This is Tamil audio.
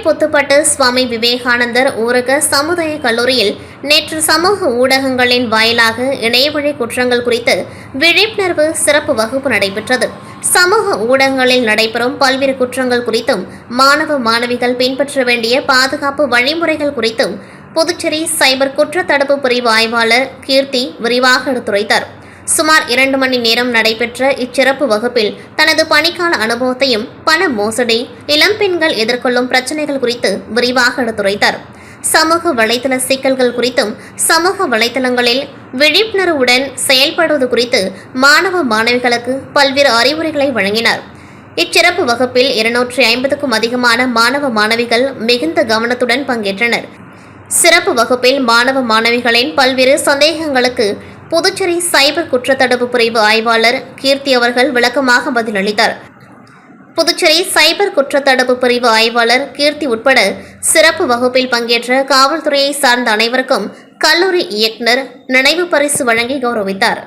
புத்துப்பட்டு சுவாமி விவேகானந்தர் ஊரக சமுதாய கல்லூரியில் நேற்று சமூக ஊடகங்களின் வாயிலாக இணையவழி குற்றங்கள் குறித்து விழிப்புணர்வு சிறப்பு வகுப்பு நடைபெற்றது. சமூக ஊடகங்களில் நடைபெறும் பல்வேறு குற்றங்கள் குறித்தும் மாணவ மாணவிகள் பின்பற்ற வேண்டிய பாதுகாப்பு வழிமுறைகள் குறித்தும் புதுச்சேரி சைபர் குற்றத்தடுப்பு பிரிவு ஆய்வாளர் கீர்த்தி விரிவாக எடுத்துரைத்தார். சுமார் 2 மணி நேரம் நடைபெற்ற இச்சிறப்பு வகுப்பில் தனது பணிக்கால அனுபவத்தையும் பண மோசடி, இளம் பெண்கள் எதிர்கொள்ளும் பிரச்சனைகள் குறித்து விரிவாக எடுத்துரைத்தார். சமூக வலைதள சிக்கல்கள் குறித்தும் சமூக வலைதளங்களில் விழிப்புணர்வுடன் செயல்படுவது குறித்து மாணவ மாணவிகளுக்கு பல்வேறு அறிவுரைகளை வழங்கினார். இச்சிறப்பு வகுப்பில் 250க்கும் அதிகமான மாணவ மாணவிகள் மிகுந்த கவனத்துடன் பங்கேற்றனர். சிறப்பு வகுப்பில் மாணவ மாணவிகளின் பல்வேறு சந்தேகங்களுக்கு புதுச்சேரி சைபர் குற்றத்தடுப்பு பிரிவு ஆய்வாளர் கீர்த்தி அவர்கள் விளக்கமாக பதிலளித்தார். புதுச்சேரி சைபர் குற்றத்தடுப்பு பிரிவு ஆய்வாளர் கீர்த்தி உட்பட சிறப்பு வகுப்பில் பங்கேற்ற காவல்துறையை சார்ந்த அனைவருக்கும் கல்லூரி இயக்குநர் நினைவு பரிசு வழங்கி கௌரவித்தார்.